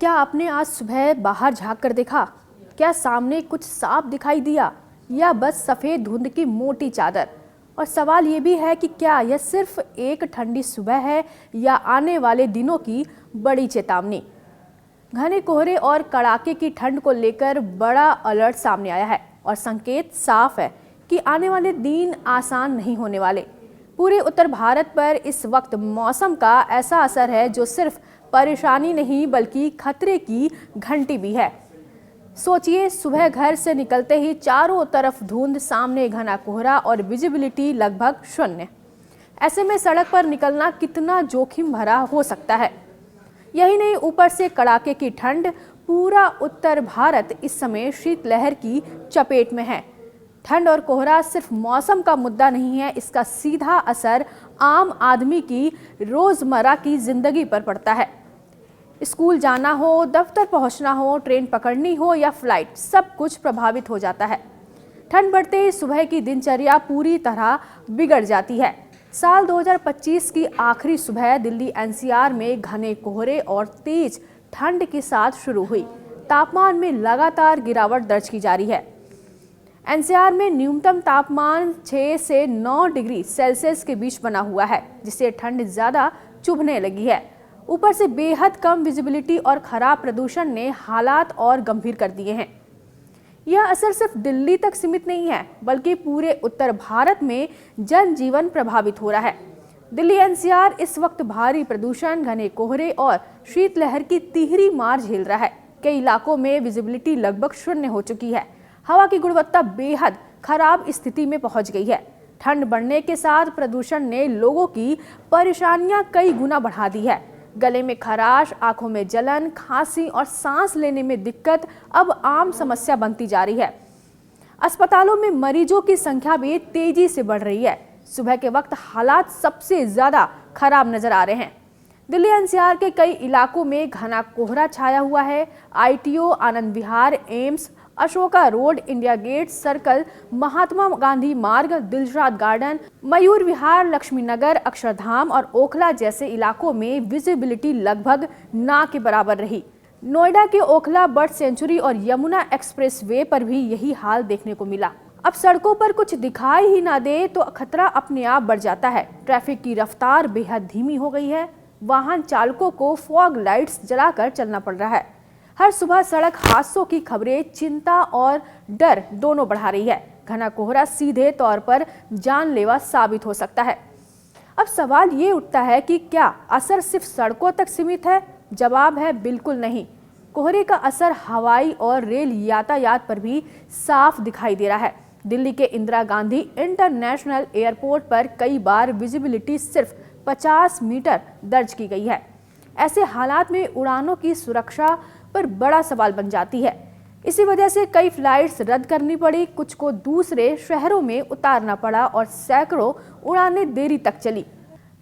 क्या आपने आज सुबह बाहर झांक कर देखा? क्या सामने कुछ साफ दिखाई दिया या बस सफेद धुंध की मोटी चादर? और सवाल ये भी है कि क्या यह सिर्फ एक ठंडी सुबह है या आने वाले दिनों की बड़ी चेतावनी? घने कोहरे और कड़ाके की ठंड को लेकर बड़ा अलर्ट सामने आया है और संकेत साफ है कि आने वाले दिन आसान नहीं होने वाले। पूरे उत्तर भारत पर इस वक्त मौसम का ऐसा असर है जो सिर्फ परेशानी नहीं बल्कि खतरे की घंटी भी है। सोचिए, सुबह घर से निकलते ही चारों तरफ धुंध, सामने घना कोहरा और विजिबिलिटी लगभग शून्य। ऐसे में सड़क पर निकलना कितना जोखिम भरा हो सकता है। यही नहीं, ऊपर से कड़ाके की ठंड। पूरा उत्तर भारत इस समय शीतलहर की चपेट में है। ठंड और कोहरा सिर्फ मौसम का मुद्दा नहीं है, इसका सीधा असर आम आदमी की रोजमर्रा की जिंदगी पर पड़ता है। स्कूल जाना हो, दफ्तर पहुंचना हो, ट्रेन पकड़नी हो या फ्लाइट, सब कुछ प्रभावित हो जाता है। ठंड बढ़ते ही सुबह की दिनचर्या पूरी तरह बिगड़ जाती है। साल 2025 की आखिरी सुबह दिल्ली एनसीआर में घने कोहरे और तेज ठंड के साथ शुरू हुई। तापमान में लगातार गिरावट दर्ज की जा रही है। एनसीआर में न्यूनतम तापमान 6 से 9 डिग्री सेल्सियस के बीच बना हुआ है, जिससे ठंड ज्यादा चुभने लगी है। ऊपर से बेहद कम विजिबिलिटी और खराब प्रदूषण ने हालात और गंभीर कर दिए हैं। यह असर सिर्फ दिल्ली तक सीमित नहीं है, बल्कि पूरे उत्तर भारत में जनजीवन प्रभावित हो रहा है। दिल्ली एनसीआर इस वक्त भारी प्रदूषण, घने कोहरे और शीतलहर की तिहरी मार झेल रहा है। कई इलाकों में विजिबिलिटी लगभग शून्य हो चुकी है। हवा की गुणवत्ता बेहद खराब स्थिति में पहुंच गई है। ठंड बढ़ने के साथ प्रदूषण ने लोगों की परेशानियां कई गुना बढ़ा दी है। गले में खराश, आंखों में जलन, खांसी और सांस लेने में दिक्कत अब आम समस्या बनती जा रही है। अस्पतालों में मरीजों की संख्या भी तेजी से बढ़ रही है। सुबह के वक्त हालात सबसे ज्यादा खराब नजर आ रहे हैं। दिल्ली एनसीआर के कई इलाकों में घना कोहरा छाया हुआ है। ITO, Anand Vihar, AIIMS, Ashoka Road, India Gate Circle, Mahatma Gandhi Marg, Dilshad Garden, Mayur Vihar, Laxmi Nagar, Akshardham और ओखला जैसे इलाकों में विजिबिलिटी लगभग ना के बराबर रही। नोएडा के ओखला बर्ड सेंचुरी और यमुना एक्सप्रेस वे पर भी यही हाल देखने को मिला। अब सड़कों पर कुछ दिखाई ही ना दे तो खतरा अपने आप बढ़ जाता है। ट्रैफिक की रफ्तार बेहद धीमी हो गई है। वाहन चालकों को फॉग लाइट्स जलाकर चलना पड़ रहा है। हर सुबह सड़क हादसों की खबरें चिंता और डर दोनों बढ़ा रही है। घना कोहरा सीधे तौर पर जानलेवा साबित हो सकता है। अब सवाल ये उठता है कि क्या असर सिर्फ सड़कों तक सीमित है? जवाब है बिल्कुल नहीं। कोहरे का असर हवाई और रेल यातायात पर भी साफ दिखाई दे रहा है। दिल्ली के इंदिरा गांधी इंटरनेशनल एयरपोर्ट पर कई बार विजिबिलिटी सिर्फ 50 मीटर दर्ज की गई है। ऐसे हालात में उड़ानों की सुरक्षा पर बड़ा सवाल बन जाती है। इसी वजह से कई फ्लाइट्स रद्द करनी पड़ी, कुछ को दूसरे शहरों में उतारना पड़ा और सैकड़ों उड़ानें देरी तक चली।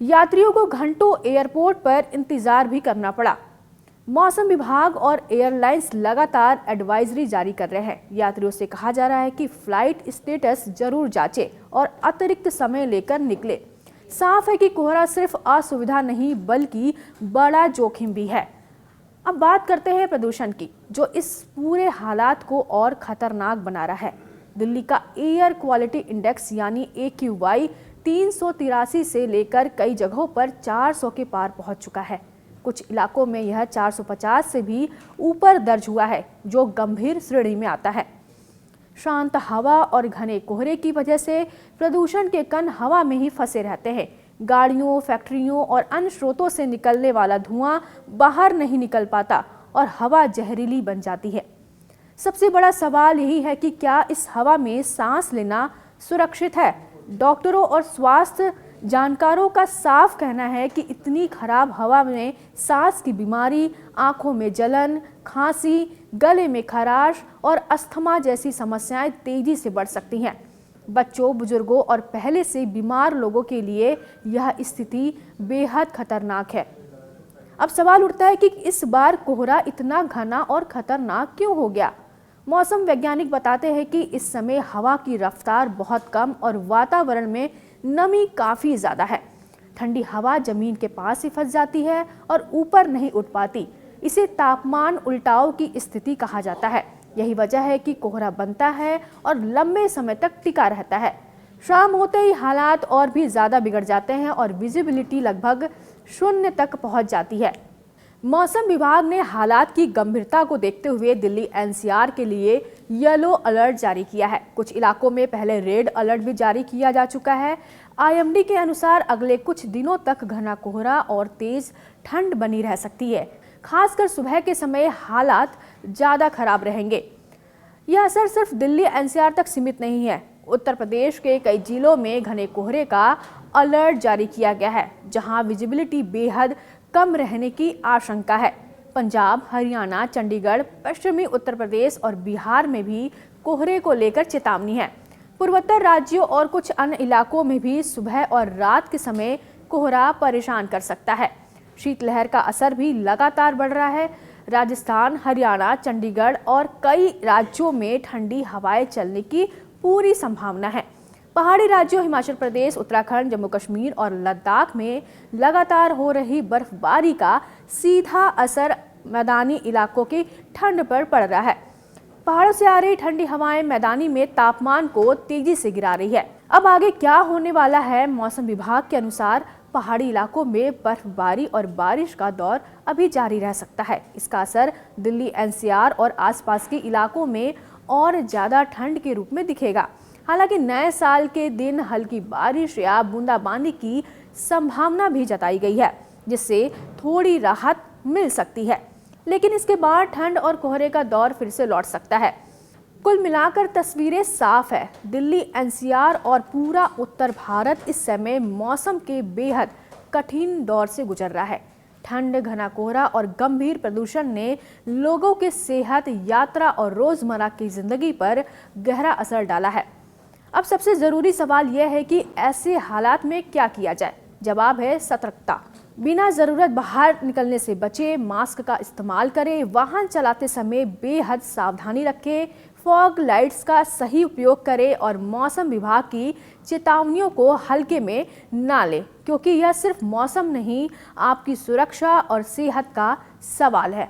यात्रियों को घंटों एयरपोर्ट पर इंतजार भी करना पड़ा। मौसम विभाग और एयरलाइंस लगातार एडवाइजरी जारी कर रहे हैं। यात्रियों से कहा जा रहा है कि फ्लाइट स्टेटस जरूर जांचें और अतिरिक्त समय लेकर निकले। साफ है कि कोहरा सिर्फ असुविधा नहीं बल्कि बड़ा जोखिम भी है। अब बात करते हैं प्रदूषण की, जो इस पूरे हालात को और खतरनाक बना रहा है। दिल्ली का एयर क्वालिटी इंडेक्स यानी AQI 383 से लेकर कई जगहों पर 400 के पार पहुंच चुका है। कुछ इलाकों में यह 450 से भी ऊपर दर्ज हुआ है, जो गंभीर श्रेणी में आता है। शांत हवा और घने कोहरे की वजह से प्रदूषण के कण हवा में ही फंसे रहते हैं। गाड़ियों, फैक्ट्रियों और अन्य स्रोतों से निकलने वाला धुआं बाहर नहीं निकल पाता और हवा जहरीली बन जाती है। सबसे बड़ा सवाल यही है कि क्या इस हवा में सांस लेना सुरक्षित है? डॉक्टरों और स्वास्थ्य जानकारों का साफ कहना है कि इतनी खराब हवा में सांस की बीमारी, आंखों में जलन, खांसी, गले में खराश और अस्थमा जैसी समस्याएं तेजी से बढ़ सकती हैं। बच्चों, बुजुर्गों और पहले से बीमार लोगों के लिए यह स्थिति बेहद खतरनाक है। अब सवाल उठता है कि इस बार कोहरा इतना घना और खतरनाक क्यों हो गया? मौसम वैज्ञानिक बताते हैं कि इस समय हवा की रफ्तार बहुत कम और वातावरण में नमी काफ़ी ज़्यादा है। ठंडी हवा जमीन के पास ही फंस जाती है और ऊपर नहीं उठ पाती। इसे तापमान उल्टाव की स्थिति कहा जाता है। यही वजह है कि कोहरा बनता है और लंबे समय तक टिका रहता है। शाम होते ही हालात और भी ज़्यादा बिगड़ जाते हैं और विजिबिलिटी लगभग शून्य तक पहुंच जाती है। मौसम विभाग ने हालात की गंभीरता को देखते हुए दिल्ली एनसीआर के लिए येलो अलर्ट जारी किया है। कुछ इलाकों में पहले रेड अलर्ट भी जारी किया जा चुका है। आईएमडी के अनुसार अगले कुछ दिनों तक घना कोहरा और तेज ठंड बनी रह सकती है। खासकर सुबह के समय हालात ज़्यादा खराब रहेंगे। यह असर सिर्फ दिल्ली एनसीआर तक सीमित नहीं है। उत्तर प्रदेश के कई जिलों में घने कोहरे का अलर्ट जारी किया गया है, जहां विजिबिलिटी बेहद कम रहने की आशंका है। पंजाब, हरियाणा, चंडीगढ़, पश्चिमी उत्तर प्रदेश और बिहार में भी कोहरे को लेकर चेतावनी है। पूर्वोत्तर राज्यों और कुछ अन्य इलाकों में भी सुबह और रात के समय कोहरा परेशान कर सकता है। शीतलहर का असर भी लगातार बढ़ रहा है। राजस्थान, हरियाणा, चंडीगढ़ और कई राज्यों में ठंडी हवाएं चलने की पूरी संभावना है। पहाड़ी राज्यों हिमाचल प्रदेश, उत्तराखंड, जम्मू कश्मीर और लद्दाख में लगातार हो रही बर्फबारी का सीधा असर मैदानी इलाकों की ठंड पर पड़ रहा है। पहाड़ों से आ रही ठंडी हवाएं मैदानी में तापमान को तेजी से गिरा रही है। अब आगे क्या होने वाला है? मौसम विभाग के अनुसार पहाड़ी इलाकों में बर्फबारी और बारिश का दौर अभी जारी रह सकता है। इसका असर दिल्ली एनसीआर और आसपास के इलाकों में और ज्यादा ठंड के रूप में दिखेगा। हालांकि नए साल के दिन हल्की बारिश या बूंदाबांदी की संभावना भी जताई गई है, जिससे थोड़ी राहत मिल सकती है। लेकिन इसके बाद ठंड और कोहरे का दौर फिर से लौट सकता है। कुल मिलाकर तस्वीरें साफ है। दिल्ली एनसीआर और पूरा उत्तर भारत इस समय मौसम के बेहद कठिन दौर से गुजर रहा है। ठंड, घना कोहरा और गंभीर प्रदूषण ने लोगों के सेहत, यात्रा और रोजमर्रा की जिंदगी पर गहरा असर डाला है। अब सबसे जरूरी सवाल यह है कि ऐसे हालात में क्या किया जाए। जवाब है सतर्कता। बिना जरूरत बाहर निकलने से बचें, मास्क का इस्तेमाल करें, वाहन चलाते समय बेहद सावधानी रखें, फॉग लाइट्स का सही उपयोग करें और मौसम विभाग की चेतावनियों को हल्के में ना लें, क्योंकि यह सिर्फ मौसम नहीं, आपकी सुरक्षा और सेहत का सवाल है।